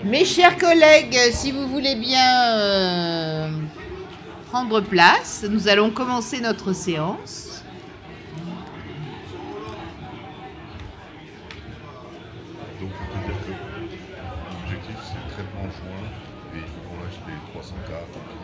Mes chers collègues, si vous voulez bien prendre place, nous allons commencer notre séance. Donc pour te dire que l'objectif c'est le traitement en juin et il faut qu'on lâche les 300 cas tant pis.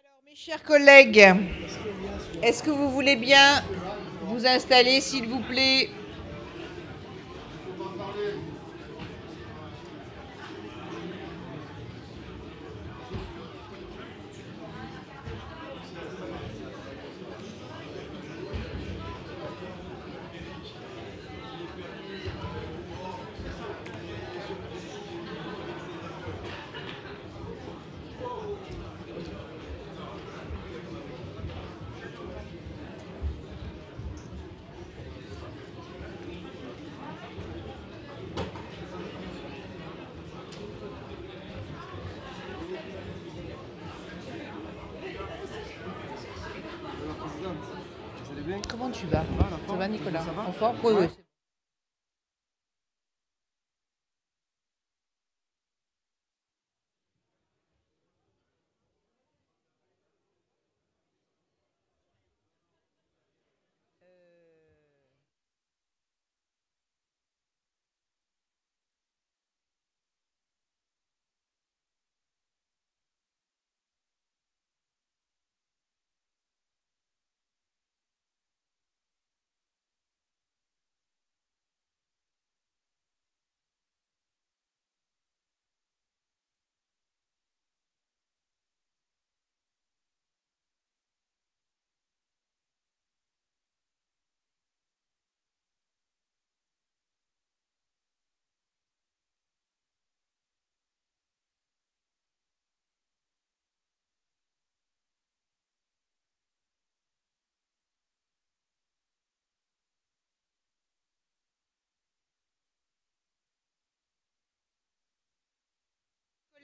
Alors, mes chers collègues, est-ce que vous voulez bien vous installer, s'il vous plaît? Comment tu vas? Ça va, Nicolas? En forme? Oui, oui.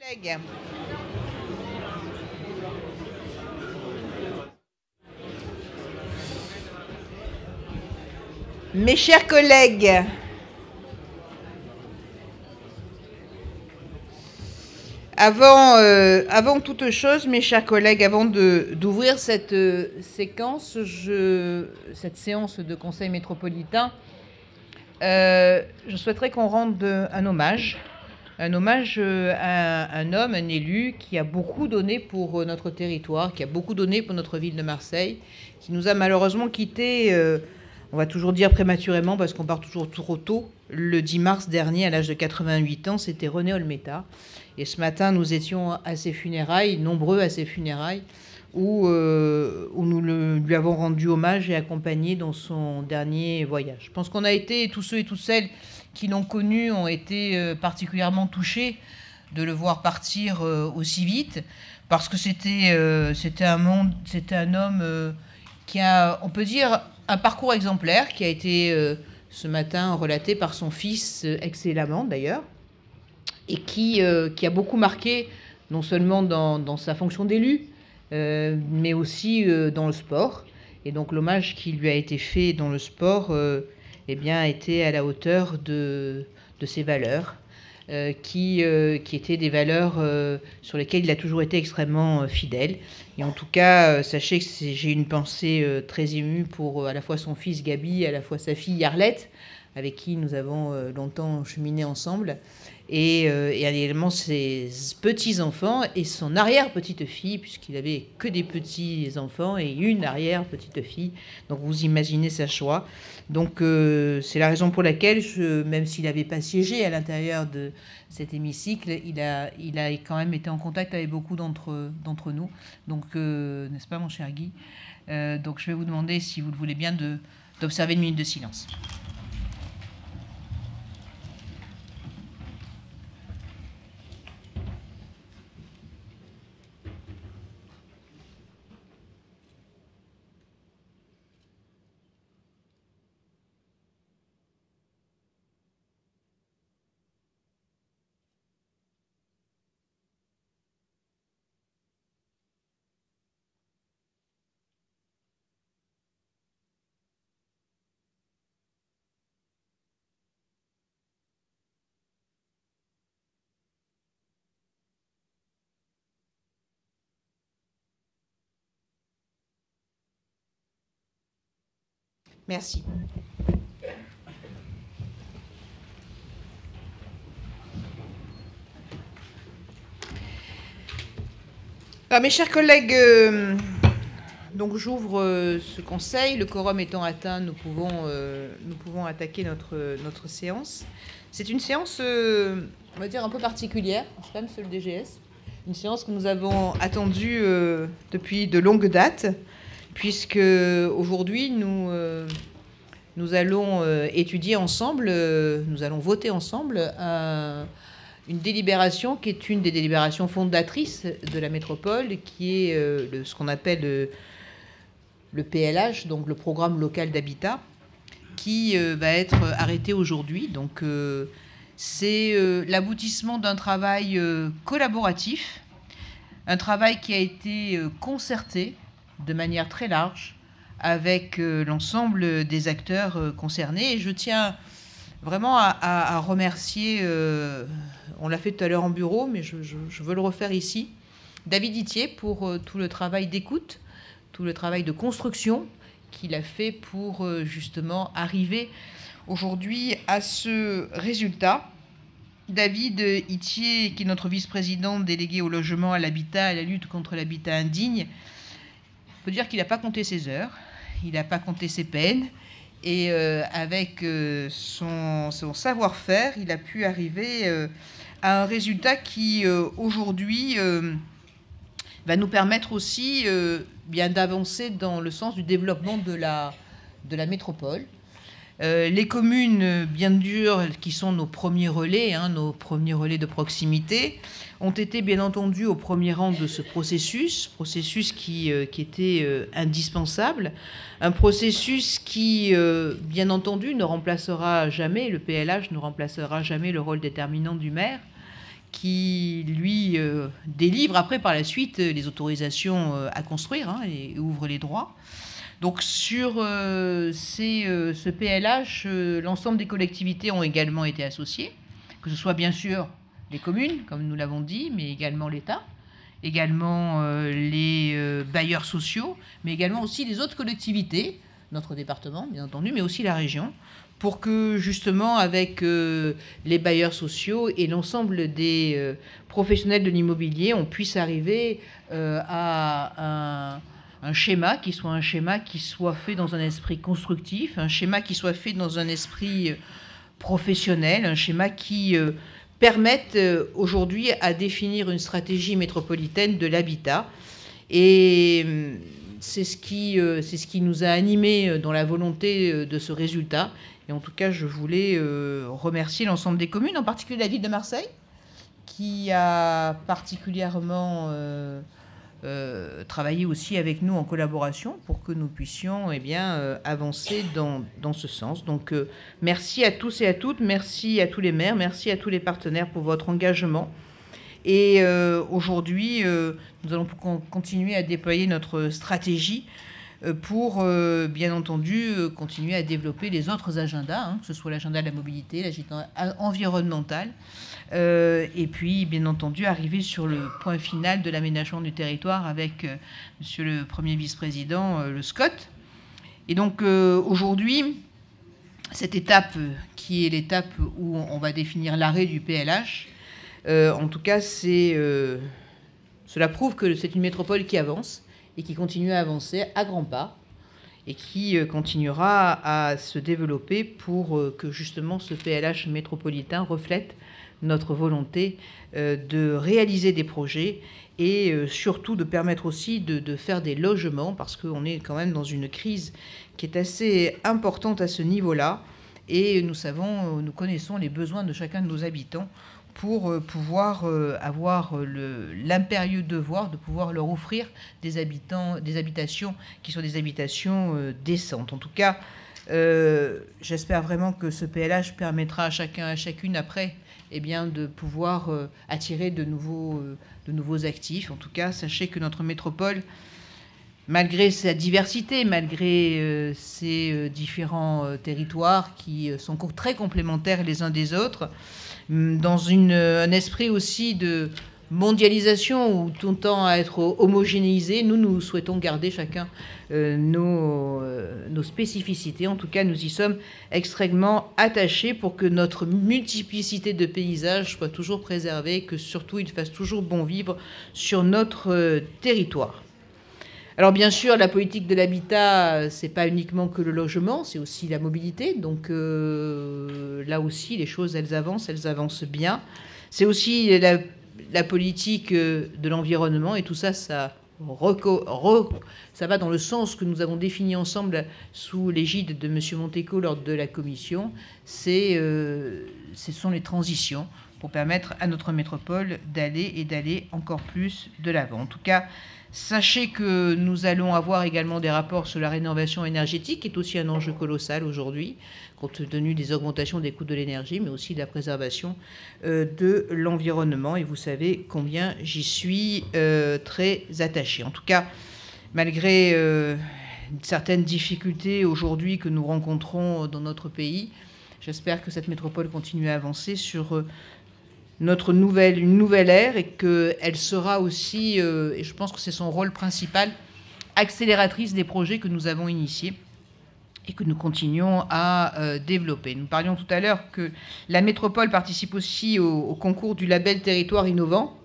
Collègues. Mes chers collègues, avant toute chose, mes chers collègues, avant d'ouvrir cette séquence, cette séance de conseil métropolitain, je souhaiterais qu'on rende un hommage à un homme, un élu qui a beaucoup donné pour notre territoire, qui a beaucoup donné pour notre ville de Marseille, qui nous a malheureusement quittés, on va toujours dire prématurément parce qu'on part toujours trop tôt, le 10 mars dernier à l'âge de 88 ans, c'était René Olmeta. Et ce matin, nous étions à ses funérailles, nombreux à ses funérailles, où nous lui avons rendu hommage et accompagné dans son dernier voyage. Je pense qu'on a été, tous ceux et toutes celles qui l'ont connu ont été particulièrement touchés de le voir partir aussi vite, parce que c'était un homme qui a, on peut dire, un parcours exemplaire, qui a été ce matin relaté par son fils excellemment d'ailleurs, et qui a beaucoup marqué, non seulement dans sa fonction d'élu, mais aussi dans le sport. Et donc l'hommage qui lui a été fait dans le sport eh bien, était à la hauteur de ses valeurs, qui étaient des valeurs sur lesquelles il a toujours été extrêmement fidèle. Et en tout cas, sachez que j'ai une pensée très émue pour à la fois son fils Gabi, à la fois sa fille Arlette, avec qui nous avons longtemps cheminé ensemble, et également ses petits-enfants et son arrière-petite-fille, puisqu'il avait que des petits-enfants et une arrière-petite-fille. Donc vous imaginez sa joie. Donc c'est la raison pour laquelle, même s'il n'avait pas siégé à l'intérieur de cet hémicycle, il a quand même été en contact avec beaucoup d'entre nous. Donc, n'est-ce pas mon cher Guy? Donc je vais vous demander, si vous le voulez bien, d'observer une minute de silence. Merci. Alors, mes chers collègues, donc j'ouvre ce conseil. Le quorum étant atteint, nous pouvons attaquer notre séance. C'est une séance, on va dire, un peu particulière, n'est-ce pas, monsieur le DGS? Une séance que nous avons attendue depuis de longues dates, puisque aujourd'hui, nous allons étudier ensemble, nous allons voter ensemble une délibération qui est une des délibérations fondatrices de la métropole, qui est ce qu'on appelle le PLH, donc le programme local d'habitat, qui va être arrêté aujourd'hui. Donc c'est l'aboutissement d'un travail collaboratif, un travail qui a été concerté de manière très large avec l'ensemble des acteurs concernés. Et je tiens vraiment à remercier, on l'a fait tout à l'heure en bureau, mais je veux le refaire ici, David Itier pour tout le travail d'écoute, tout le travail de construction qu'il a fait pour justement arriver aujourd'hui à ce résultat. David Itier, qui est notre vice-président délégué au logement, à l'habitat, à la lutte contre l'habitat indigne, on peut dire qu'il n'a pas compté ses heures, il n'a pas compté ses peines, et avec son savoir-faire, il a pu arriver à un résultat qui, aujourd'hui, va nous permettre aussi bien d'avancer dans le sens du développement de la métropole. Les communes, bien sûr, qui sont nos premiers relais de proximité, ont été bien entendu au premier rang de ce processus qui était indispensable, un processus qui, bien entendu, ne remplacera jamais, le PLH ne remplacera jamais le rôle déterminant du maire, qui, lui, délivre après, par la suite, les autorisations à construire et ouvre les droits. Donc sur ce PLH, l'ensemble des collectivités ont également été associées, que ce soit bien sûr les communes, comme nous l'avons dit, mais également l'État, également les bailleurs sociaux, mais également aussi les autres collectivités, notre département bien entendu, mais aussi la région, pour que justement avec les bailleurs sociaux et l'ensemble des professionnels de l'immobilier, on puisse arriver à un schéma qui soit fait dans un esprit constructif, un schéma qui soit fait dans un esprit professionnel, un schéma qui permette aujourd'hui à définir une stratégie métropolitaine de l'habitat. Et c'est ce qui nous a animés dans la volonté de ce résultat. Et en tout cas, je voulais remercier l'ensemble des communes, en particulier la ville de Marseille, qui a particulièrement travailler aussi avec nous en collaboration pour que nous puissions avancer dans ce sens. Donc merci à tous et à toutes, merci à tous les maires, merci à tous les partenaires pour votre engagement. Et aujourd'hui, nous allons continuer à déployer notre stratégie pour, bien entendu, continuer à développer les autres agendas, que ce soit l'agenda de la mobilité, l'agenda environnemental, et puis, bien entendu, arriver sur le point final de l'aménagement du territoire avec Monsieur le Premier vice-président, le Scott. Et donc, aujourd'hui, cette étape qui est l'étape où on va définir l'arrêt du PLH, en tout cas, cela prouve que c'est une métropole qui avance et qui continue à avancer à grands pas et qui continuera à se développer pour que justement ce PLH métropolitain reflète notre volonté de réaliser des projets et surtout de permettre aussi de faire des logements, parce qu'on est quand même dans une crise qui est assez importante à ce niveau-là, et nous connaissons les besoins de chacun de nos habitants pour pouvoir avoir l'impérieux devoir de pouvoir leur offrir des habitations qui sont des habitations décentes. En tout cas, j'espère vraiment que ce PLH permettra à chacun, à chacune après, de pouvoir attirer de nouveaux actifs. En tout cas, sachez que notre métropole, malgré sa diversité, malgré ses différents territoires qui sont très complémentaires les uns des autres, dans un esprit aussi de mondialisation où tout tend à être homogénéisé, nous souhaitons garder chacun nos spécificités. En tout cas, nous y sommes extrêmement attachés pour que notre multiplicité de paysages soit toujours préservée et que surtout il fasse toujours bon vivre sur notre territoire. Alors bien sûr, la politique de l'habitat, c'est pas uniquement que le logement, c'est aussi la mobilité. Donc là aussi, les choses, elles avancent bien. C'est aussi la politique de l'environnement, et tout ça, ça va dans le sens que nous avons défini ensemble sous l'égide de M. Monteco lors de la commission. Ce sont les transitions pour permettre à notre métropole d'aller encore plus de l'avant. En tout cas, sachez que nous allons avoir également des rapports sur la rénovation énergétique, qui est aussi un enjeu colossal aujourd'hui, compte tenu des augmentations des coûts de l'énergie, mais aussi de la préservation de l'environnement. Et vous savez combien j'y suis très attachée. En tout cas, malgré certaines difficultés aujourd'hui que nous rencontrons dans notre pays, j'espère que cette métropole continue à avancer sur une nouvelle ère, et qu'elle sera aussi, et je pense que c'est son rôle principal, accélératrice des projets que nous avons initiés et que nous continuons à développer. Nous parlions tout à l'heure que la métropole participe aussi au concours du label Territoire Innovant,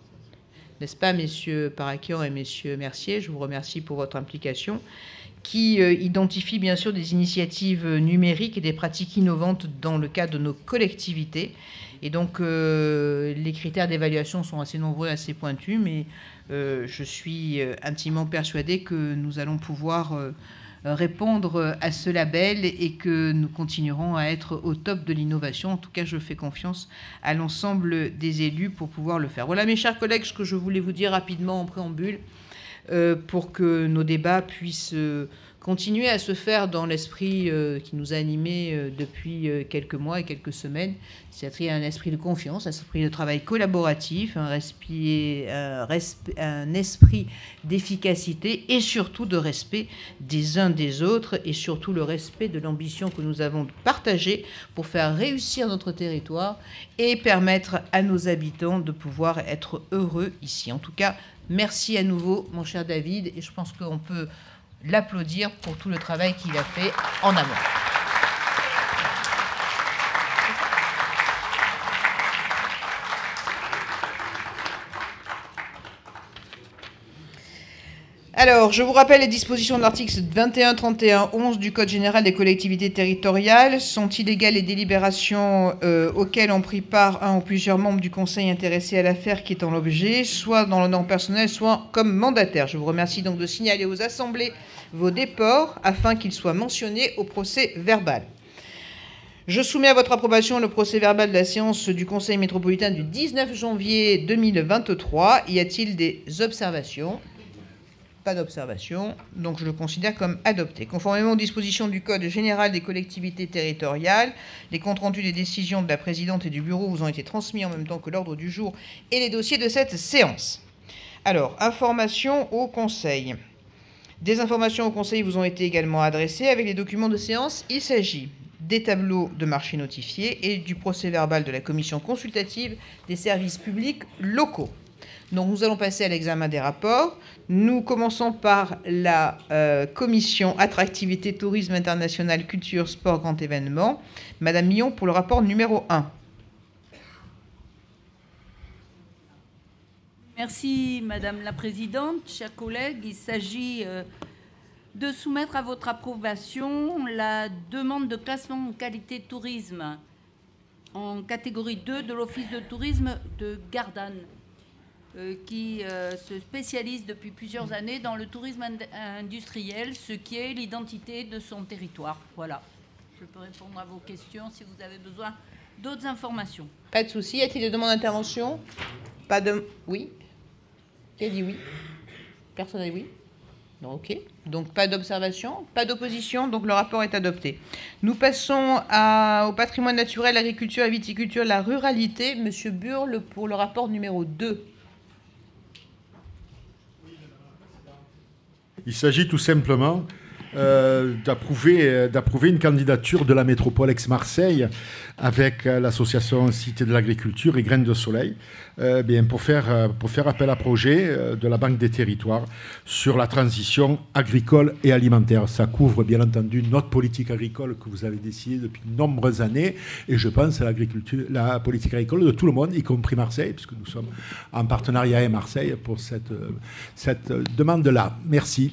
n'est-ce pas, messieurs Parakian et messieurs Mercier, je vous remercie pour votre implication, qui identifie bien sûr des initiatives numériques et des pratiques innovantes dans le cadre de nos collectivités. Et donc, les critères d'évaluation sont assez nombreux, assez pointus, mais je suis intimement persuadée que nous allons pouvoir répondre à ce label et que nous continuerons à être au top de l'innovation. En tout cas, je fais confiance à l'ensemble des élus pour pouvoir le faire. Voilà, mes chers collègues, ce que je voulais vous dire rapidement en préambule pour que nos débats puissent continuer à se faire dans l'esprit qui nous a animés depuis quelques mois et quelques semaines, c'est-à-dire un esprit de confiance, un esprit de travail collaboratif, un esprit d'efficacité et surtout de respect des uns des autres, et surtout le respect de l'ambition que nous avons partagée pour faire réussir notre territoire et permettre à nos habitants de pouvoir être heureux ici. En tout cas, merci à nouveau, mon cher David, et je pense qu'on peut l'applaudir pour tout le travail qu'il a fait en amont. Alors, je vous rappelle les dispositions de l'article 21, 31, 11 du Code général des collectivités territoriales. Sont illégales les délibérations auxquelles ont pris part un ou plusieurs membres du conseil intéressé à l'affaire qui est en l'objet, soit dans le nom personnel, soit comme mandataire. Je vous remercie donc de signaler aux assemblées vos déports afin qu'ils soient mentionnés au procès verbal. Je soumets à votre approbation le procès verbal de la séance du Conseil métropolitain du 19 janvier 2023. Y a-t-il des observations ? Pas d'observation, donc je le considère comme adopté. Conformément aux dispositions du Code général des collectivités territoriales, les comptes rendus des décisions de la présidente et du bureau vous ont été transmis en même temps que l'ordre du jour et les dossiers de cette séance. Alors, information au Conseil. Des informations au Conseil vous ont été également adressées avec les documents de séance. Il s'agit des tableaux de marché notifiés et du procès-verbal de la commission consultative des services publics locaux. Donc nous allons passer à l'examen des rapports. Nous commençons par la commission Attractivité, Tourisme International, Culture, Sport, Grand Événement. Madame Millon pour le rapport numéro 1. Merci Madame la Présidente. Chers collègues, il s'agit de soumettre à votre approbation la demande de classement en qualité tourisme en catégorie 2 de l'Office de tourisme de Gardanne, qui se spécialise depuis plusieurs années dans le tourisme industriel, ce qui est l'identité de son territoire. Voilà. Je peux répondre à vos questions si vous avez besoin d'autres informations. Pas de souci. Y a-t-il des demandes d'intervention? Pas de... Oui. Qui a dit oui? Personne n'a dit oui? Non, ok. Donc pas d'observation, pas d'opposition, donc le rapport est adopté. Nous passons au patrimoine naturel, l'agriculture, la viticulture, la ruralité. Monsieur Burle pour le rapport numéro 2. Il s'agit tout simplement d'approuver une candidature de la métropole Aix-Marseille avec l'association Cité de l'Agriculture et Graines de Soleil pour faire appel à projet de la Banque des Territoires sur la transition agricole et alimentaire. Ça couvre bien entendu notre politique agricole que vous avez décidée depuis de nombreuses années et je pense à la politique agricole de tout le monde, y compris Marseille, puisque nous sommes en partenariat avec Marseille pour cette demande-là. Merci.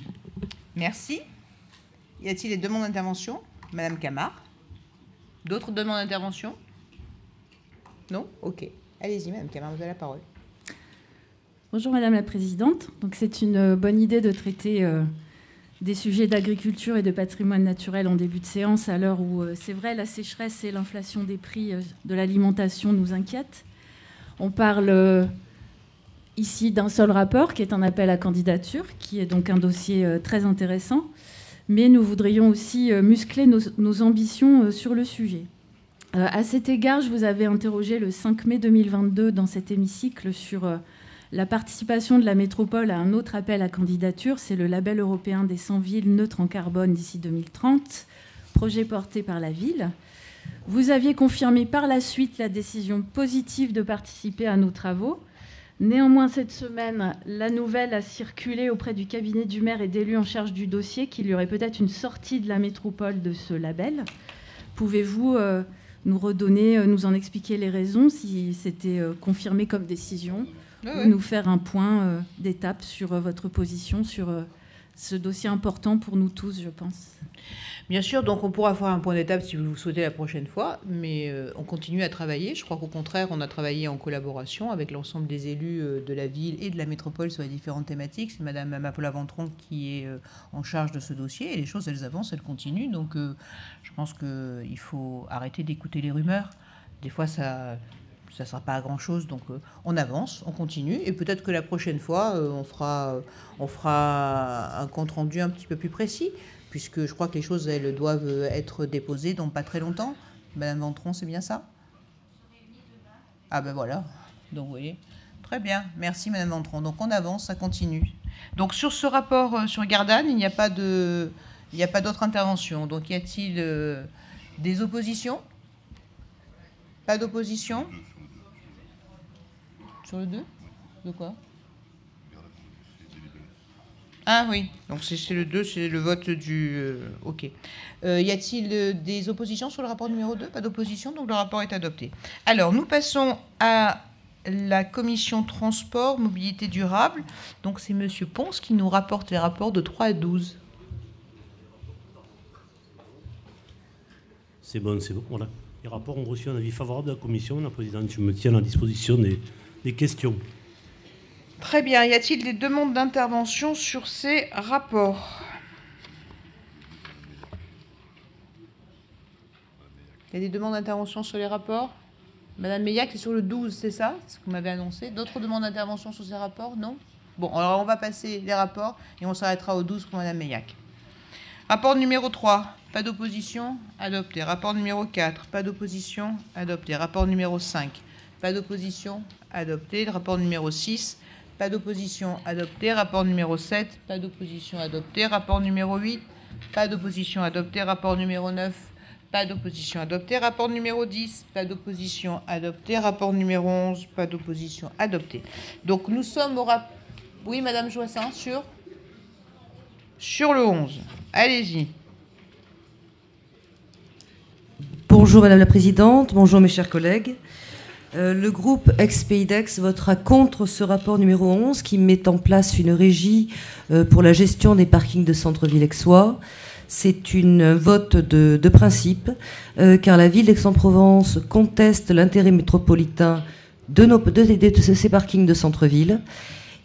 Merci. Y a-t-il des demandes d'intervention? Madame Camard. D'autres demandes d'intervention? Non? Ok. Allez-y, Madame Camard, vous avez la parole. Bonjour Madame la Présidente. Donc c'est une bonne idée de traiter des sujets d'agriculture et de patrimoine naturel en début de séance, à l'heure où, c'est vrai, la sécheresse et l'inflation des prix de l'alimentation nous inquiètent. On parle ici d'un seul rapport qui est un appel à candidature, qui est donc un dossier très intéressant. Mais nous voudrions aussi muscler nos ambitions sur le sujet. À cet égard, je vous avais interrogé le 5 mai 2022 dans cet hémicycle sur la participation de la métropole à un autre appel à candidature. C'est le label européen des 100 villes neutres en carbone d'ici 2030, projet porté par la ville. Vous aviez confirmé par la suite la décision positive de participer à nos travaux. Néanmoins, cette semaine, la nouvelle a circulé auprès du cabinet du maire et d'élus en charge du dossier qu'il y aurait peut-être une sortie de la métropole de ce label. Pouvez-vous nous en expliquer les raisons, si c'était confirmé comme décision, ou nous faire un point d'étape sur votre position sur ce dossier important pour nous tous, je pense. Bien sûr, donc on pourra faire un point d'étape si vous le souhaitez la prochaine fois, mais on continue à travailler. Je crois qu'au contraire, on a travaillé en collaboration avec l'ensemble des élus de la ville et de la métropole sur les différentes thématiques. C'est Madame Amapola Ventron qui est en charge de ce dossier et les choses, elles avancent, elles continuent. Donc je pense qu'il faut arrêter d'écouter les rumeurs. Des fois, ça ne sera pas à grand-chose, donc on avance, on continue, et peut-être que la prochaine fois, on fera un compte-rendu un petit peu plus précis, puisque je crois que les choses, elles doivent être déposées dans pas très longtemps. Madame Ventron, c'est bien ça? Ah ben voilà, donc vous voyez. Très bien, merci Madame Ventron. Donc on avance, ça continue. Donc sur ce rapport sur Gardanne, il n'y a pas d'autre intervention. Donc y a-t-il des oppositions? Pas d'opposition? Sur le 2? De quoi? Ah oui, donc c'est le 2, c'est le vote du... ok. Y a-t-il des oppositions sur le rapport numéro 2? Pas d'opposition, donc le rapport est adopté. Alors, nous passons à la commission transport, mobilité durable. Donc c'est Monsieur Ponce qui nous rapporte les rapports de 3 à 12. C'est bon, voilà. Les rapports ont reçu un avis favorable de la commission. La présidente, je me tiens à la disposition des questions. Très bien. Y a-t-il des demandes d'intervention sur ces rapports? Il y a des demandes d'intervention sur les rapports? Madame Meillac, c'est sur le 12, c'est ça? C'est ce que vous m'avez annoncé. D'autres demandes d'intervention sur ces rapports? Non? Bon, alors on va passer les rapports et on s'arrêtera au 12 pour Mme Meillac. Rapport numéro 3, pas d'opposition, adopté. Rapport numéro 4, pas d'opposition, adopté. Rapport numéro 5, pas d'opposition, adopté. Rapport numéro 6, pas d'opposition, adopté. Rapport numéro 7, pas d'opposition, adopté. Rapport numéro 8, pas d'opposition, adopté. Rapport numéro 9, pas d'opposition, adopté. Rapport numéro 10, pas d'opposition, adopté. Rapport numéro 11, pas d'opposition, adopté. Donc nous sommes au rapport... Oui, Madame Joissin, sur le 11. Allez-y. Bonjour Madame la Présidente, bonjour mes chers collègues. Le groupe ex-PAYDEX votera contre ce rapport numéro 11 qui met en place une régie pour la gestion des parkings de centre-ville aixois. C'est une vote de principe car la ville d'Aix-en-Provence conteste l'intérêt métropolitain de ces parkings de centre-ville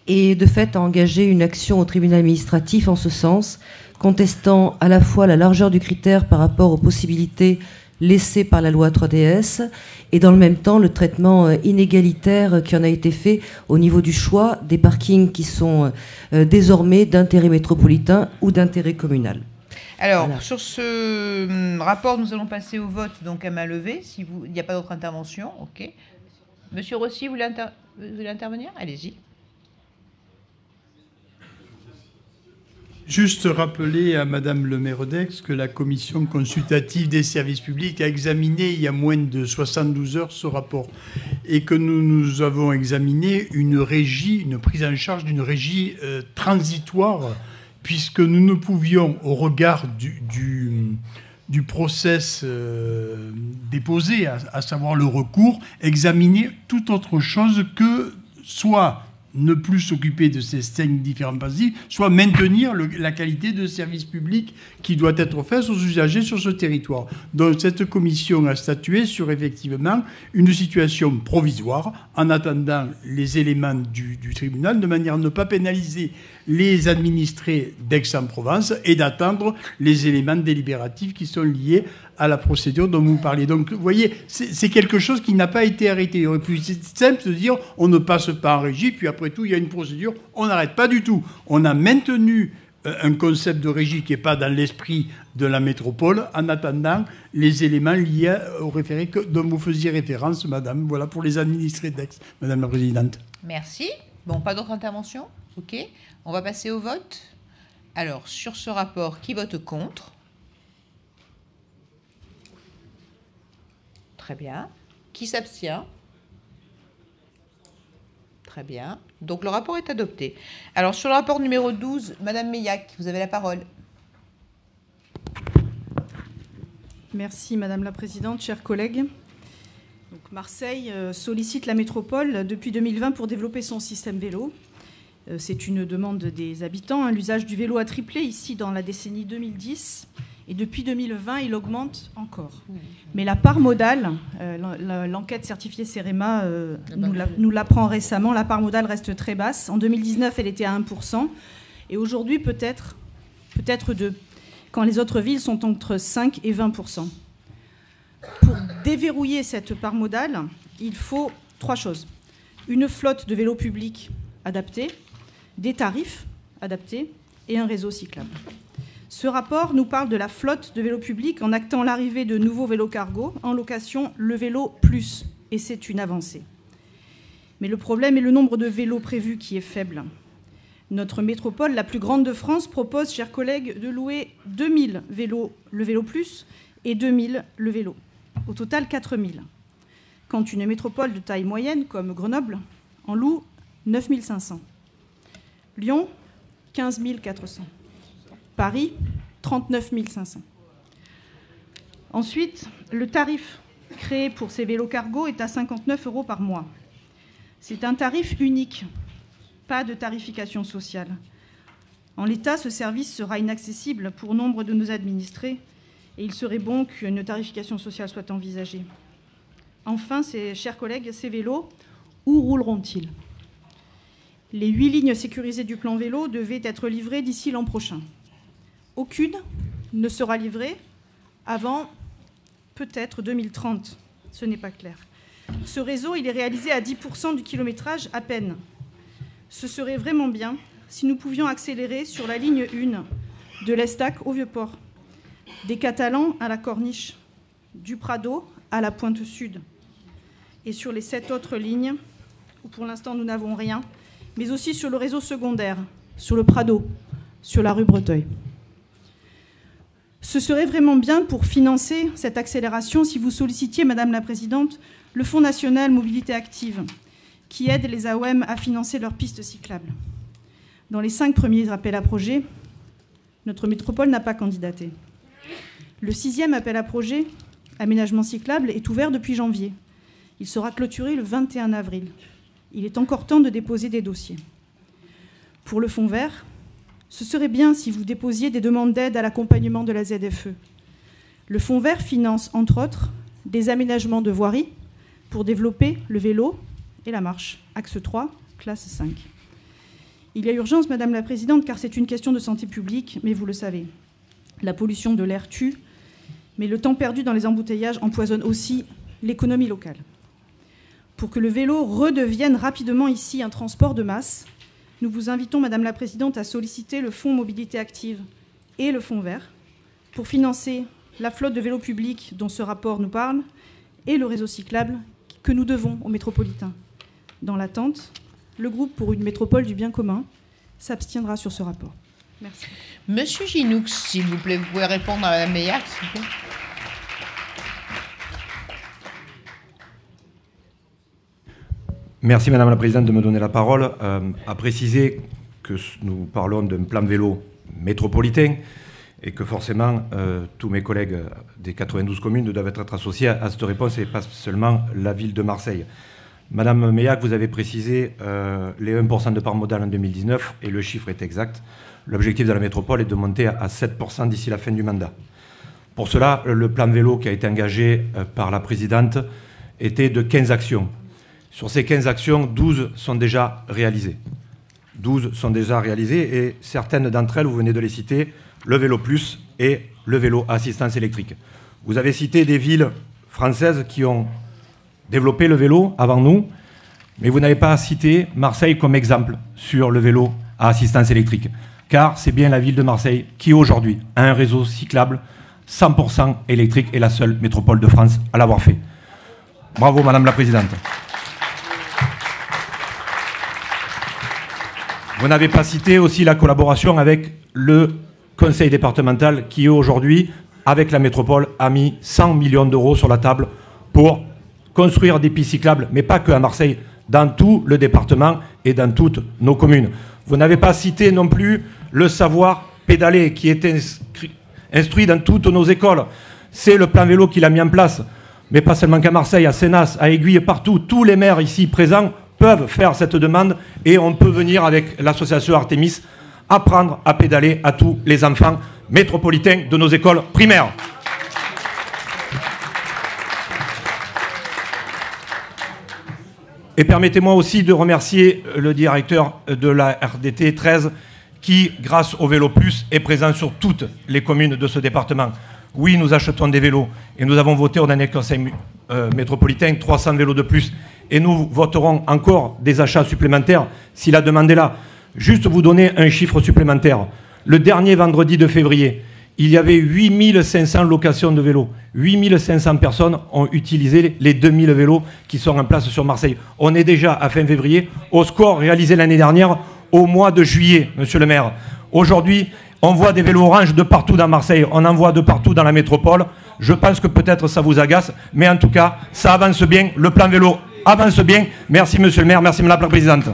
et de fait a engagé une action au tribunal administratif en ce sens, contestant à la fois la largeur du critère par rapport aux possibilités laissées par la loi 3DS et dans le même temps le traitement inégalitaire qui en a été fait au niveau du choix des parkings qui sont désormais d'intérêt métropolitain ou d'intérêt communal. Alors, voilà. Sur ce rapport, nous allons passer au vote, donc à main levée, il n'y a pas d'autre intervention. OK. Monsieur Rossi, vous voulez intervenir? Allez-y. Juste rappeler à Madame le maire d'Aix que la commission consultative des services publics a examiné il y a moins de 72 heures ce rapport et que nous avons examiné une prise en charge d'une régie transitoire puisque nous ne pouvions, au regard du process déposé, à savoir le recours, examiner toute autre chose que soit ne plus s'occuper de ces 5 différents passifs, soit maintenir la qualité de service public qui doit être fait aux usagers sur ce territoire. Donc cette commission a statué sur effectivement une situation provisoire en attendant les éléments du tribunal de manière à ne pas pénaliser les administrés d'Aix-en-Provence et d'attendre les éléments délibératifs qui sont liés à la procédure dont vous parlez. Donc, vous voyez, c'est quelque chose qui n'a pas été arrêté. Il aurait pu être simple de dire on ne passe pas en régie, puis après tout, il y a une procédure. On n'arrête pas du tout. On a maintenu un concept de régie qui n'est pas dans l'esprit de la métropole en attendant les éléments liés au référé dont vous faisiez référence, madame. Voilà pour les administrés d'Aix, madame la présidente. Merci. Bon, pas d'autres interventions? OK. On va passer au vote. Alors, sur ce rapport, qui vote contre? Très bien. Qui s'abstient? Très bien. Donc, le rapport est adopté. Alors, sur le rapport numéro 12, Madame Meillac, vous avez la parole. Merci, Madame la Présidente, chers collègues. Donc, Marseille sollicite la métropole depuis 2020 pour développer son système vélo. C'est une demande des habitants. L'usage du vélo a triplé ici dans la décennie 2010. Et depuis 2020, il augmente encore. Mais la part modale, l'enquête certifiée CEREMA nous l'apprend récemment, la part modale reste très basse. En 2019, elle était à 1%. Et aujourd'hui, peut-être 2%, quand les autres villes sont entre 5 et 20%. Pour déverrouiller cette part modale, il faut 3 choses. Une flotte de vélos publics adaptée, des tarifs adaptés et un réseau cyclable. Ce rapport nous parle de la flotte de vélos publics en actant l'arrivée de nouveaux vélos cargo en location, le vélo plus, et c'est une avancée. Mais le problème est le nombre de vélos prévus qui est faible. Notre métropole, la plus grande de France, propose, chers collègues, de louer 2000 vélos, le vélo plus, et 2000 le vélo. Au total, 4000. Quand une métropole de taille moyenne, comme Grenoble, en loue 9500. Lyon, 15 400. Paris, 39 500. Ensuite, le tarif créé pour ces vélos cargo est à 59 € par mois. C'est un tarif unique, pas de tarification sociale. En l'état, ce service sera inaccessible pour nombre de nos administrés et il serait bon qu'une tarification sociale soit envisagée. Enfin, chers collègues, ces vélos, où rouleront-ils? Les 8 lignes sécurisées du plan vélo devaient être livrées d'ici l'an prochain. Aucune ne sera livrée avant peut-être 2030. Ce n'est pas clair. Ce réseau, il est réalisé à 10% du kilométrage à peine. Ce serait vraiment bien si nous pouvions accélérer sur la ligne 1 de l'Estac au Vieux-Port, des Catalans à la Corniche, du Prado à la Pointe Sud, et sur les 7 autres lignes, où pour l'instant nous n'avons rien, mais aussi sur le réseau secondaire, sur le Prado, sur la rue Breteuil. Ce serait vraiment bien pour financer cette accélération si vous sollicitiez, Madame la Présidente, le Fonds national mobilité active, qui aide les AOM à financer leurs pistes cyclables. Dans les 5 premiers appels à projets, notre métropole n'a pas candidaté. Le 6e appel à projet, aménagement cyclable, est ouvert depuis janvier. Il sera clôturé le 21 avril. Il est encore temps de déposer des dossiers. Pour le fonds vert, ce serait bien si vous déposiez des demandes d'aide à l'accompagnement de la ZFE. Le fonds vert finance, entre autres, des aménagements de voiries pour développer le vélo et la marche. Axe 3, classe 5. Il y a urgence, Madame la Présidente, car c'est une question de santé publique, mais vous le savez. La pollution de l'air tue, mais le temps perdu dans les embouteillages empoisonne aussi l'économie locale. Pour que le vélo redevienne rapidement ici un transport de masse, nous vous invitons, Madame la Présidente, à solliciter le Fonds Mobilité Active et le Fonds Vert pour financer la flotte de vélos publics dont ce rapport nous parle et le réseau cyclable que nous devons aux métropolitains. Dans l'attente, le groupe pour une métropole du bien commun s'abstiendra sur ce rapport. Merci. Monsieur Ginoux, s'il vous plaît, vous pouvez répondre à Madame Meillac, s'il vous plaît. Merci Madame la Présidente de me donner la parole. À préciser que nous parlons d'un plan vélo métropolitain et que forcément tous mes collègues des 92 communes doivent être associés à cette réponse et pas seulement la ville de Marseille. Madame Meillac, vous avez précisé les 1% de part modale en 2019 et le chiffre est exact. L'objectif de la métropole est de monter à 7% d'ici la fin du mandat. Pour cela, le plan vélo qui a été engagé par la présidente était de 15 actions. Sur ces 15 actions, 12 sont déjà réalisées. 12 sont déjà réalisées et certaines d'entre elles, vous venez de les citer, le vélo plus et le vélo à assistance électrique. Vous avez cité des villes françaises qui ont développé le vélo avant nous, mais vous n'avez pas cité Marseille comme exemple sur le vélo à assistance électrique. Car c'est bien la ville de Marseille qui aujourd'hui a un réseau cyclable 100% électrique et la seule métropole de France à l'avoir fait. Bravo Madame la Présidente. Vous n'avez pas cité aussi la collaboration avec le conseil départemental qui aujourd'hui, avec la métropole, a mis 100 millions d'euros sur la table pour construire des pistes cyclables, mais pas que à Marseille, dans tout le département et dans toutes nos communes. Vous n'avez pas cité non plus le savoir pédaler qui est instruit dans toutes nos écoles. C'est le plan vélo qu'il a mis en place, mais pas seulement qu'à Marseille, à Sénas, à Aiguille, partout. Tous les maires ici présents peuvent faire cette demande et on peut venir avec l'association Artemis apprendre à pédaler à tous les enfants métropolitains de nos écoles primaires. Et permettez-moi aussi de remercier le directeur de la RDT 13 qui, grâce au Vélo Plus, est présent sur toutes les communes de ce département. Oui, nous achetons des vélos et nous avons voté au dernier conseil métropolitain 300 vélos de plus. Et nous voterons encore des achats supplémentaires si la demande est là. Juste vous donner un chiffre supplémentaire. Le dernier vendredi de février, il y avait 8500 locations de vélos. 8500 personnes ont utilisé les 2000 vélos qui sont en place sur Marseille. On est déjà à fin février au score réalisé l'année dernière au mois de juillet, monsieur le maire. Aujourd'hui, on voit des vélos orange de partout dans Marseille. On en voit de partout dans la métropole. Je pense que peut-être ça vous agace, mais en tout cas, ça avance bien. Le plan vélo avance bien. Merci monsieur le maire, merci madame la présidente.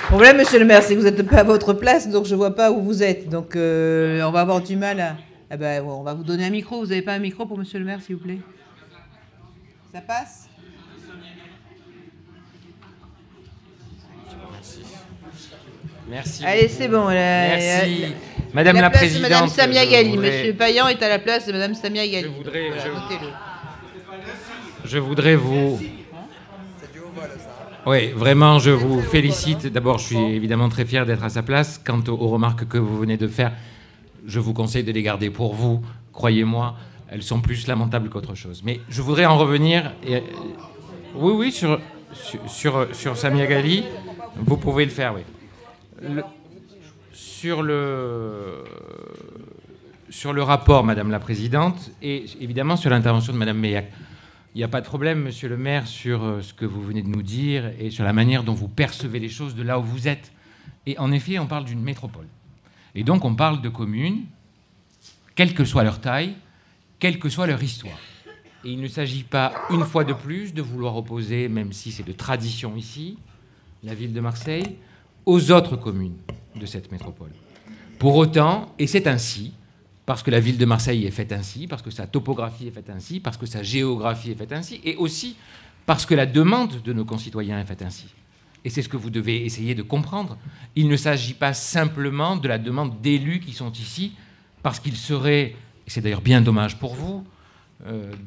Le problème, monsieur le maire, c'est que vous n'êtes pas à votre place, donc je ne vois pas où vous êtes. Donc on va avoir du mal à... Ah ben, on va vous donner un micro. Vous n'avez pas un micro pour monsieur le maire, s'il vous plaît? Ça passe? Merci. Allez, c'est bon. Merci. Madame la Présidente. Madame Samia Ghali. Monsieur Payan est à la place de Madame Samia Ghali. Je voudrais vous... Oui, vraiment, je vous félicite. D'abord, je suis évidemment très fier d'être à sa place. Quant aux remarques que vous venez de faire, je vous conseille de les garder pour vous. Croyez-moi, elles sont plus lamentables qu'autre chose. Mais je voudrais en revenir... Oui, sur Samia Ghali, vous pouvez le faire, oui. Sur le rapport, Madame la Présidente, et évidemment sur l'intervention de Madame Meilhac. Il n'y a pas de problème, Monsieur le maire, sur ce que vous venez de nous dire et sur la manière dont vous percevez les choses de là où vous êtes. Et en effet, on parle d'une métropole. Et donc, on parle de communes, quelle que soit leur taille, quelle que soit leur histoire. Et il ne s'agit pas, une fois de plus, de vouloir opposer, même si c'est de tradition ici, la ville de Marseille, aux autres communes de cette métropole. Pour autant, et c'est ainsi, parce que la ville de Marseille est faite ainsi, parce que sa topographie est faite ainsi, parce que sa géographie est faite ainsi, et aussi parce que la demande de nos concitoyens est faite ainsi. Et c'est ce que vous devez essayer de comprendre. Il ne s'agit pas simplement de la demande d'élus qui sont ici, parce qu'il serait, et c'est d'ailleurs bien dommage pour vous,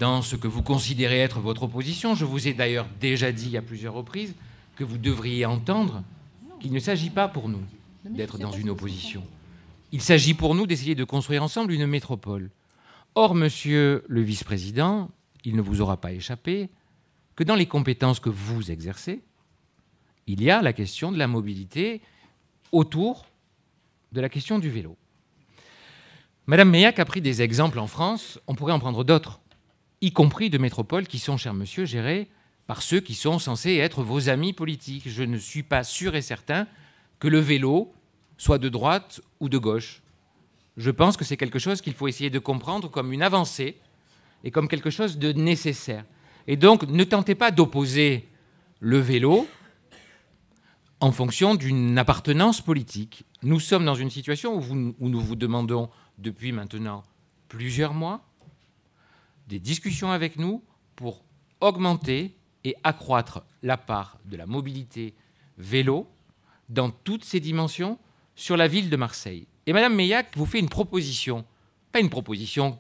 dans ce que vous considérez être votre opposition. Je vous ai d'ailleurs déjà dit à plusieurs reprises que vous devriez entendre qu'il ne s'agit pas pour nous d'être dans une opposition. Il s'agit pour nous d'essayer de construire ensemble une métropole. Or, monsieur le vice-président, il ne vous aura pas échappé que dans les compétences que vous exercez, il y a la question de la mobilité autour de la question du vélo. Madame Meilhac a pris des exemples en France, on pourrait en prendre d'autres, y compris de métropoles qui sont, cher monsieur, gérées par ceux qui sont censés être vos amis politiques. Je ne suis pas sûr et certain que le vélo soit de droite ou de gauche. Je pense que c'est quelque chose qu'il faut essayer de comprendre comme une avancée et comme quelque chose de nécessaire. Et donc, ne tentez pas d'opposer le vélo en fonction d'une appartenance politique. Nous sommes dans une situation où nous vous demandons depuis maintenant plusieurs mois des discussions avec nous pour augmenter et accroître la part de la mobilité vélo dans toutes ses dimensions sur la ville de Marseille. Et Madame Meilhac vous fait une proposition, pas une proposition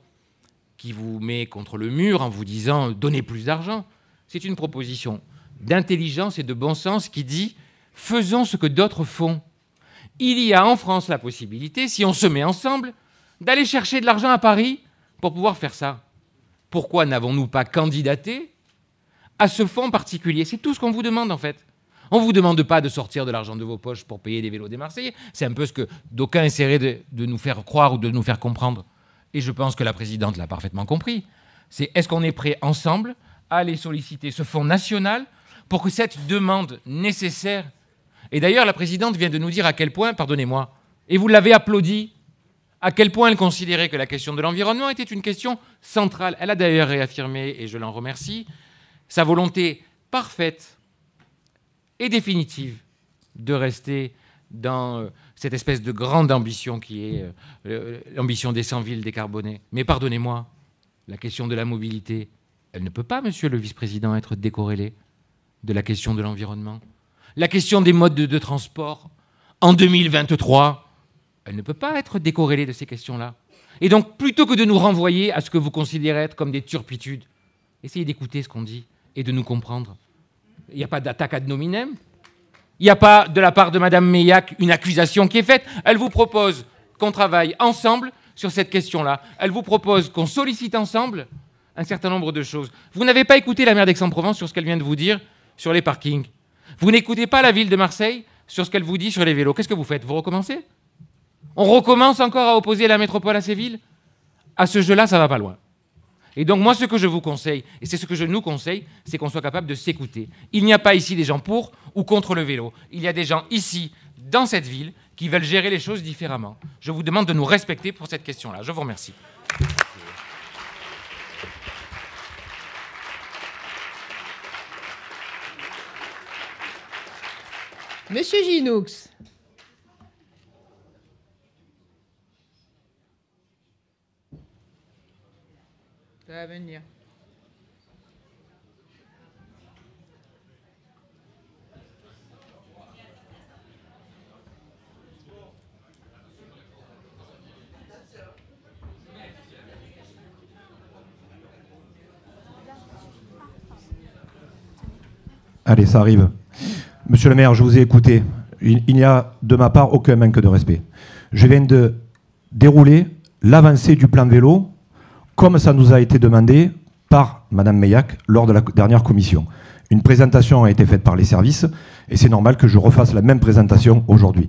qui vous met contre le mur en vous disant « donnez plus d'argent ». C'est une proposition d'intelligence et de bon sens qui dit « faisons ce que d'autres font ». Il y a en France la possibilité, si on se met ensemble, d'aller chercher de l'argent à Paris pour pouvoir faire ça. Pourquoi n'avons-nous pas candidaté à ce fonds particulier? C'est tout ce qu'on vous demande en fait. On ne vous demande pas de sortir de l'argent de vos poches pour payer les vélos des Marseillais. C'est un peu ce que d'aucuns essaieraient de nous faire croire ou de nous faire comprendre. Et je pense que la présidente l'a parfaitement compris. C'est est-ce qu'on est prêt ensemble à aller solliciter ce fonds national pour que cette demande nécessaire... Et d'ailleurs, la présidente vient de nous dire à quel point, pardonnez-moi, et vous l'avez applaudi, à quel point elle considérait que la question de l'environnement était une question centrale. Elle a d'ailleurs réaffirmé, et je l'en remercie, sa volonté parfaite et définitive de rester dans cette espèce de grande ambition qui est l'ambition des 100 villes décarbonées. Mais pardonnez-moi, la question de la mobilité, elle ne peut pas, monsieur le vice-président, être décorrélée de la question de l'environnement. La question des modes de transport en 2023, elle ne peut pas être décorrélée de ces questions-là. Et donc, plutôt que de nous renvoyer à ce que vous considérez être comme des turpitudes, essayez d'écouter ce qu'on dit et de nous comprendre. Il n'y a pas d'attaque ad nominem. Il n'y a pas, de la part de Mme Meilhac, une accusation qui est faite. Elle vous propose qu'on travaille ensemble sur cette question-là. Elle vous propose qu'on sollicite ensemble un certain nombre de choses. Vous n'avez pas écouté la maire d'Aix-en-Provence sur ce qu'elle vient de vous dire sur les parkings. Vous n'écoutez pas la ville de Marseille sur ce qu'elle vous dit sur les vélos. Qu'est-ce que vous faites? Vous recommencez? On recommence encore à opposer la métropole à ces villes? À ce jeu-là, ça ne va pas loin. Et donc moi, ce que je vous conseille, et c'est ce que je nous conseille, c'est qu'on soit capable de s'écouter. Il n'y a pas ici des gens pour ou contre le vélo. Il y a des gens ici, dans cette ville, qui veulent gérer les choses différemment. Je vous demande de nous respecter pour cette question-là. Je vous remercie. Monsieur Ginoux. Ça va venir. Allez, ça arrive. Monsieur le maire, je vous ai écouté. Il n'y a de ma part aucun manque de respect. Je viens de dérouler l'avancée du plan vélo comme ça nous a été demandé par Madame Meillac lors de la dernière commission. Une présentation a été faite par les services et c'est normal que je refasse la même présentation aujourd'hui.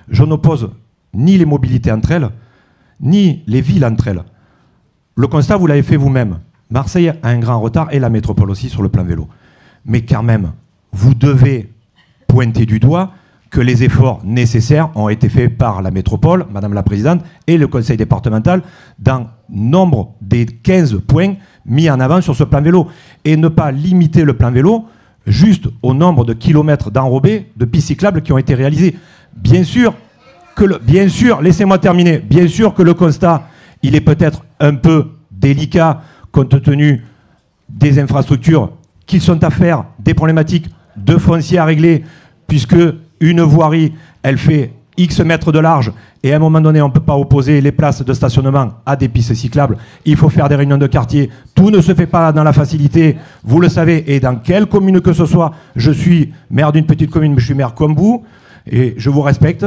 Je n'oppose ni les mobilités entre elles, ni les villes entre elles. Le constat, vous l'avez fait vous-même. Marseille a un grand retard et la métropole aussi sur le plan vélo. Mais quand même, vous devez pointer du doigt que les efforts nécessaires ont été faits par la métropole, Madame la Présidente, et le Conseil départemental dans nombre des 15 points mis en avant sur ce plan vélo. Et ne pas limiter le plan vélo juste au nombre de kilomètres d'enrobés, de pistes cyclables qui ont été réalisés. Bien sûr, laissez-moi terminer, bien sûr que le constat, il est peut-être un peu délicat compte tenu des infrastructures qui sont à faire, des problématiques de foncier à régler, puisque une voirie, elle fait X mètres de large, et à un moment donné, on ne peut pas opposer les places de stationnement à des pistes cyclables. Il faut faire des réunions de quartier. Tout ne se fait pas dans la facilité, vous le savez, et dans quelle commune que ce soit. Je suis maire d'une petite commune, mais je suis maire comme vous, et je vous respecte,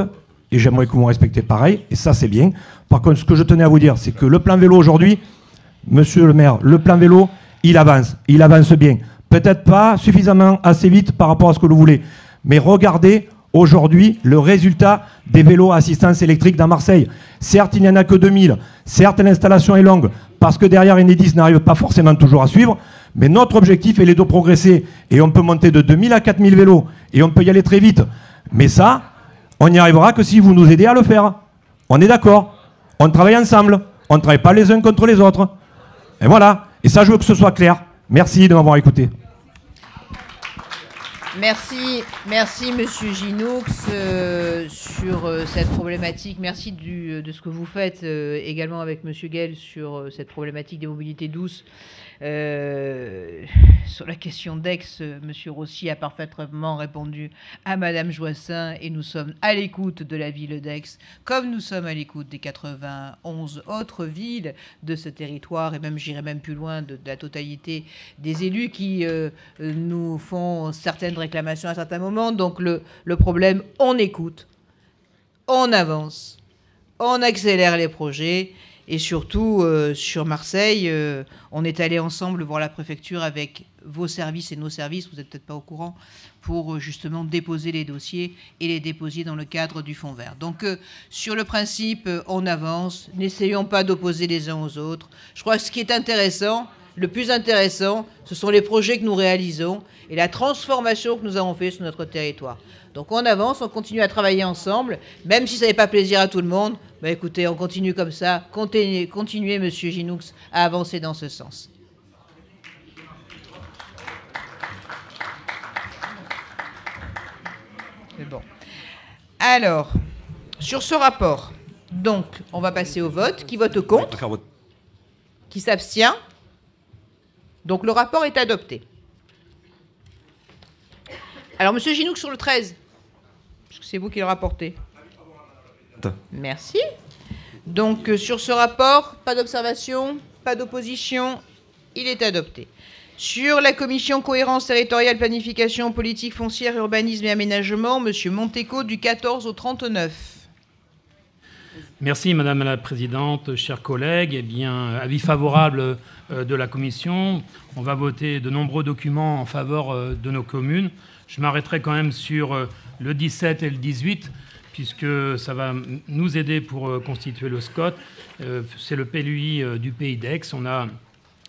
et j'aimerais que vous me respectez pareil, et ça c'est bien. Par contre, ce que je tenais à vous dire, c'est que le plan vélo aujourd'hui, monsieur le maire, le plan vélo, il avance bien. Peut-être pas suffisamment assez vite par rapport à ce que vous voulez, mais regardez aujourd'hui le résultat des vélos à assistance électrique dans Marseille. Certes, il n'y en a que 2000, certes, l'installation est longue, parce que derrière Enedis n'arrive pas forcément toujours à suivre, mais notre objectif est de progresser, et on peut monter de 2000 à 4000 vélos, et on peut y aller très vite. Mais ça, on n'y arrivera que si vous nous aidez à le faire. On est d'accord. On travaille ensemble. On ne travaille pas les uns contre les autres. Et voilà. Et ça, je veux que ce soit clair. Merci de m'avoir écouté. Merci Monsieur Ginoux sur cette problématique. Merci de ce que vous faites également avec Monsieur Guel sur cette problématique des mobilités douces. Sur la question d'Aix, Monsieur Rossi a parfaitement répondu à Madame Joissin et nous sommes à l'écoute de la ville d'Aix, comme nous sommes à l'écoute des 91 autres villes de ce territoire et même, j'irai même plus loin, de la totalité des élus qui nous font certaines réclamations à certains moments. Donc le problème, on écoute, on avance, on accélère les projets. Et surtout, sur Marseille, on est allé ensemble voir la préfecture avec vos services et nos services, vous n'êtes peut-être pas au courant, pour justement déposer les dossiers et les déposer dans le cadre du Fonds vert. Donc, sur le principe, on avance, n'essayons pas d'opposer les uns aux autres. Je crois que ce qui est intéressant, le plus intéressant, ce sont les projets que nous réalisons et la transformation que nous avons fait sur notre territoire. Donc on avance, on continue à travailler ensemble, même si ça n'est pas plaisir à tout le monde. Bah écoutez, on continue comme ça. Continuez, Monsieur Ginoux, à avancer dans ce sens. C'est bon. Alors, sur ce rapport, donc, on va passer au vote. Qui vote contre? Qui s'abstient? Donc le rapport est adopté. Alors, Monsieur Ginoux, sur le 13, parce que c'est vous qui le rapportez. Merci. Donc, sur ce rapport, pas d'observation, pas d'opposition, il est adopté. Sur la commission cohérence territoriale, planification, politique foncière, urbanisme et aménagement, Monsieur Monteco, du 14 au 39. Merci Madame la Présidente, chers collègues. Eh bien, avis favorable de la Commission. On va voter de nombreux documents en faveur de nos communes. Je m'arrêterai quand même sur le 17 et le 18, puisque ça va nous aider pour constituer le SCOT. C'est le PLUI du Pays d'Aix. On a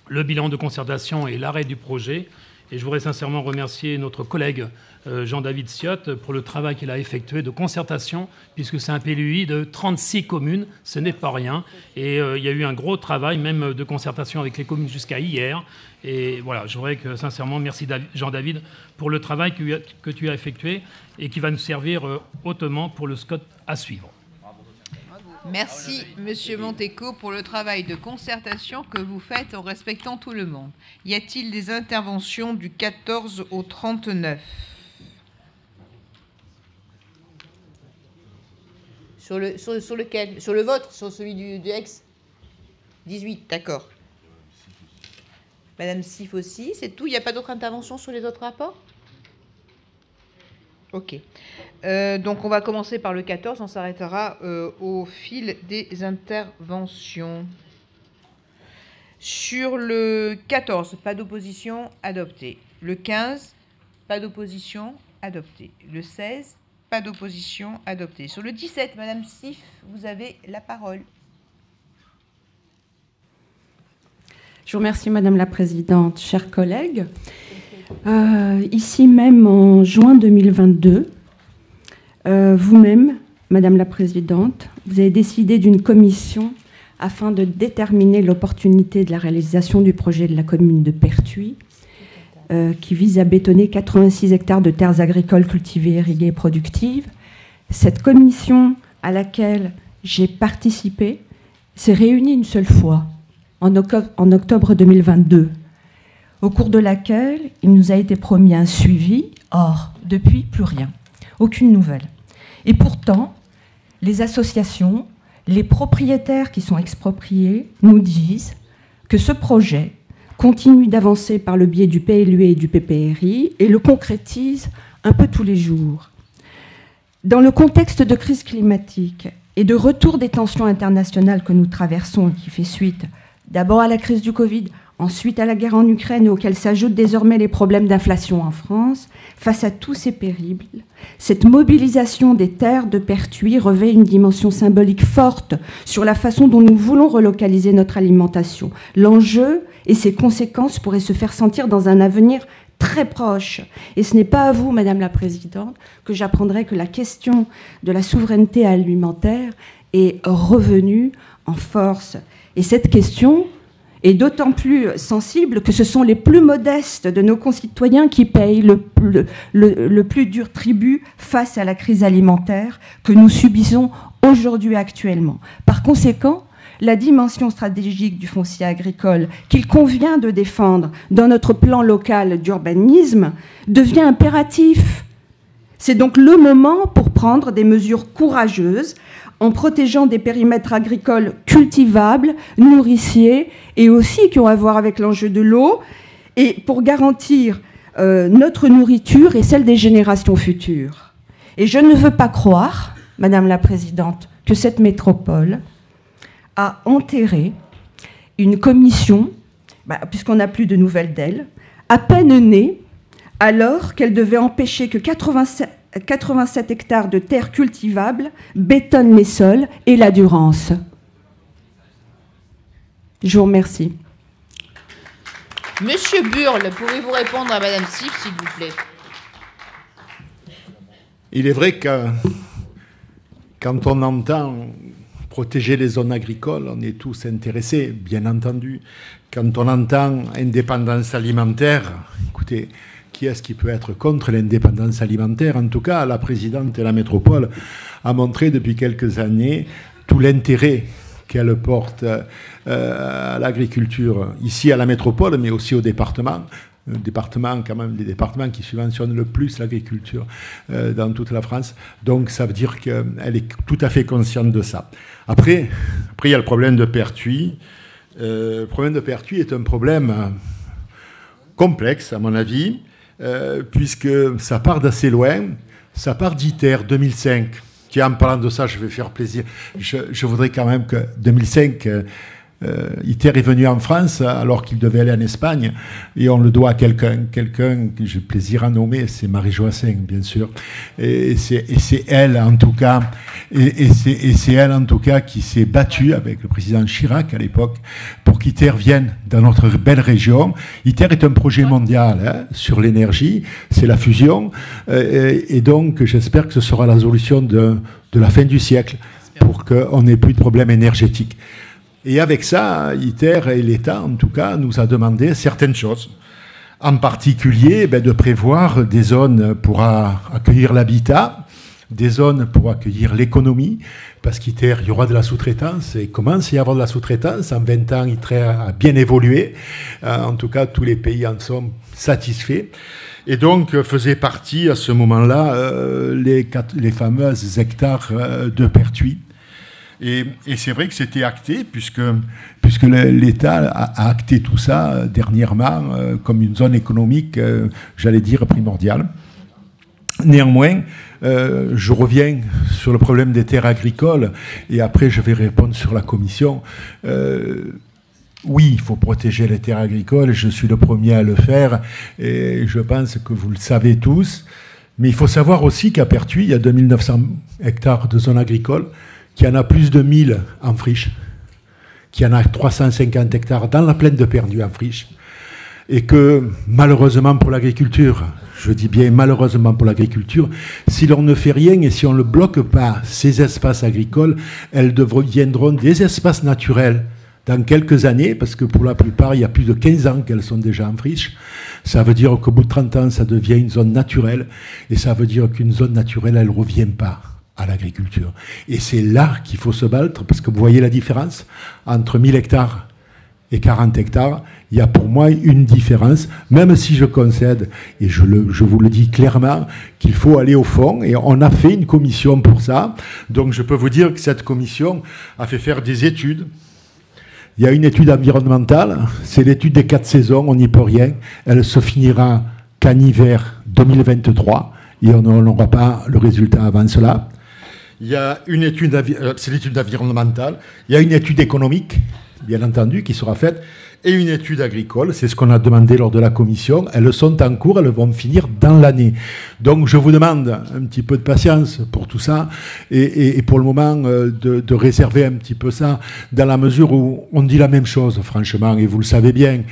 le bilan de concertation et l'arrêt du projet. Et je voudrais sincèrement remercier notre collègue Jean-David Ciotte pour le travail qu'il a effectué de concertation, puisque c'est un PLUI de 36 communes, ce n'est pas rien. Et il y a eu un gros travail, même de concertation avec les communes jusqu'à hier. Et voilà, je voudrais que sincèrement, merci Jean-David pour le travail que tu as effectué et qui va nous servir hautement pour le SCOT à suivre. Merci, Monsieur Monteco, pour le travail de concertation que vous faites en respectant tout le monde. Y a-t-il des interventions du 14 au 39 ? Sur lequel ? Sur le vôtre ? Sur celui du ex ? 18, d'accord. Madame Sif aussi, c'est tout ? Il n'y a pas d'autres interventions sur les autres rapports ? Ok. Donc, on va commencer par le 14. On s'arrêtera au fil des interventions. Sur le 14, pas d'opposition, adopté. Le 15, pas d'opposition, adopté. Le 16, pas d'opposition, adopté. Sur le 17, Madame Sif, vous avez la parole. Je vous remercie, Madame la Présidente. Chers collègues, ici même en juin 2022, vous-même, Madame la Présidente, vous avez décidé d'une commission afin de déterminer l'opportunité de la réalisation du projet de la commune de Pertuis, qui vise à bétonner 86 hectares de terres agricoles cultivées, irriguées et productives. Cette commission à laquelle j'ai participé s'est réunie une seule fois, en octobre 2022, au cours de laquelle il nous a été promis un suivi. Or, depuis, plus rien, aucune nouvelle. Et pourtant, les associations, les propriétaires qui sont expropriés nous disent que ce projet continue d'avancer par le biais du PLUE et du PPRI et le concrétise un peu tous les jours. Dans le contexte de crise climatique et de retour des tensions internationales que nous traversons, qui fait suite d'abord à la crise du Covid, ensuite à la guerre en Ukraine, et auxquels s'ajoutent désormais les problèmes d'inflation en France, face à tous ces périls, cette mobilisation des terres de Pertuis revêt une dimension symbolique forte sur la façon dont nous voulons relocaliser notre alimentation. L'enjeu et ses conséquences pourraient se faire sentir dans un avenir très proche. Et ce n'est pas à vous, Madame la Présidente, que j'apprendrai que la question de la souveraineté alimentaire est revenue en force. Et cette question est d'autant plus sensible que ce sont les plus modestes de nos concitoyens qui payent le plus dur tribut face à la crise alimentaire que nous subissons aujourd'hui actuellement. Par conséquent, la dimension stratégique du foncier agricole qu'il convient de défendre dans notre plan local d'urbanisme devient impératif. C'est donc le moment pour prendre des mesures courageuses en protégeant des périmètres agricoles cultivables, nourriciers, et aussi qui ont à voir avec l'enjeu de l'eau, et pour garantir notre nourriture et celle des générations futures. Et je ne veux pas croire, Madame la Présidente, que cette métropole a enterré une commission, puisqu'on n'a plus de nouvelles d'elle, à peine née, alors qu'elle devait empêcher que 87 hectares de terres cultivables bétonnent les sols et la Durance. Je vous remercie. Monsieur Burle, pouvez-vous répondre à Madame Sif, s'il vous plaît? Il est vrai que quand on entend protéger les zones agricoles, on est tous intéressés, bien entendu. Quand on entend indépendance alimentaire, écoutez, qui est-ce qui peut être contre l'indépendance alimentaire? En tout cas, la présidente de la métropole a montré depuis quelques années tout l'intérêt qu'elle porte à l'agriculture, ici à la métropole, mais aussi au département. Quand même, les départements qui subventionnent le plus l'agriculture dans toute la France. Donc, ça veut dire qu'elle est tout à fait consciente de ça. Après, il y a le problème de Pertuis. Le problème de Pertuis est un problème complexe, à mon avis, puisque ça part d'assez loin. Ça part d'ITER 2005. Qui, en parlant de ça, je vais faire plaisir. Je voudrais quand même que 2005... ITER est venu en France alors qu'il devait aller en Espagne et on le doit à quelqu'un que j'ai plaisir à nommer, c'est Marie Joassin, bien sûr, et c'est elle en tout cas c'est elle en tout cas qui s'est battue avec le président Chirac à l'époque pour qu'ITER vienne dans notre belle région. ITER est un projet mondial sur l'énergie, c'est la fusion et donc j'espère que ce sera la solution de la fin du siècle pour qu'on n'ait plus de problème énergétique. Et avec ça, ITER et l'État, en tout cas, nous a demandé certaines choses. En particulier, de prévoir des zones pour accueillir l'habitat, des zones pour accueillir l'économie, parce qu'ITER, il y aura de la sous-traitance, et commence à y avoir de la sous-traitance. En 20 ans, ITER a bien évolué. En tout cas, tous les pays en sont satisfaits. Et donc, faisaient partie, à ce moment-là, les fameuses hectares de Pertuis. Et c'est vrai que c'était acté, puisque l'État a acté tout ça dernièrement comme une zone économique, j'allais dire, primordiale. Néanmoins, je reviens sur le problème des terres agricoles, et après je vais répondre sur la commission. oui, il faut protéger les terres agricoles, je suis le premier à le faire, et je pense que vous le savez tous. Mais il faut savoir aussi qu'à Pertuis, il y a 2900 hectares de zones agricoles, qu'il y en a plus de 1000 en friche, qu'il y en a 350 hectares dans la plaine de Pertuis en friche, et que malheureusement pour l'agriculture, je dis bien malheureusement pour l'agriculture, si l'on ne fait rien et si on ne bloque pas ces espaces agricoles, elles deviendront des espaces naturels dans quelques années, parce que pour la plupart, il y a plus de 15 ans qu'elles sont déjà en friche. Ça veut dire qu'au bout de 30 ans, ça devient une zone naturelle, et ça veut dire qu'une zone naturelle, elle ne revient pas à l'agriculture. Et c'est là qu'il faut se battre, parce que vous voyez la différence entre 1000 hectares et 40 hectares, il y a pour moi une différence, même si je concède, et je vous le dis clairement, qu'il faut aller au fond, et on a fait une commission pour ça. Donc je peux vous dire que cette commission a fait faire des études. Il y a une étude environnementale, c'est l'étude des 4 saisons, on n'y peut rien. Elle se finira qu'en hiver 2023, et on n'aura pas le résultat avant cela. Il y a une étude, c'est l'étude environnementale, il y a une étude économique, bien entendu, qui sera faite, et une étude agricole, c'est ce qu'on a demandé lors de la commission. Elles sont en cours, elles vont finir dans l'année. Donc je vous demande un petit peu de patience pour tout ça, et pour le moment de réserver un petit peu ça, dans la mesure où on dit la même chose, franchement, et vous le savez bien,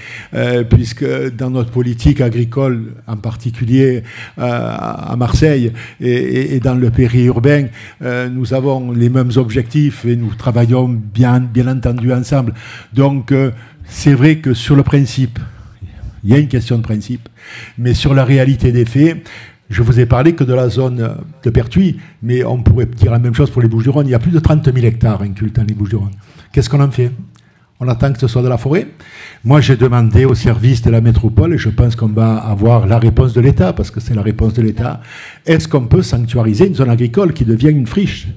puisque dans notre politique agricole, en particulier à Marseille et dans le périurbain, nous avons les mêmes objectifs et nous travaillons bien entendu ensemble. Donc c'est vrai que sur le principe, il y a une question de principe, mais sur la réalité des faits, je vous ai parlé que de la zone de Pertuis, mais on pourrait dire la même chose pour les Bouches-du-Rhône. Il y a plus de 30 000 hectares incultes dans les Bouches-du-Rhône. Qu'est-ce qu'on en fait? On attend que ce soit de la forêt? Moi, j'ai demandé au service de la métropole, et je pense qu'on va avoir la réponse de l'État, parce que c'est la réponse de l'État. Est-ce qu'on peut sanctuariser une zone agricole qui devient une friche?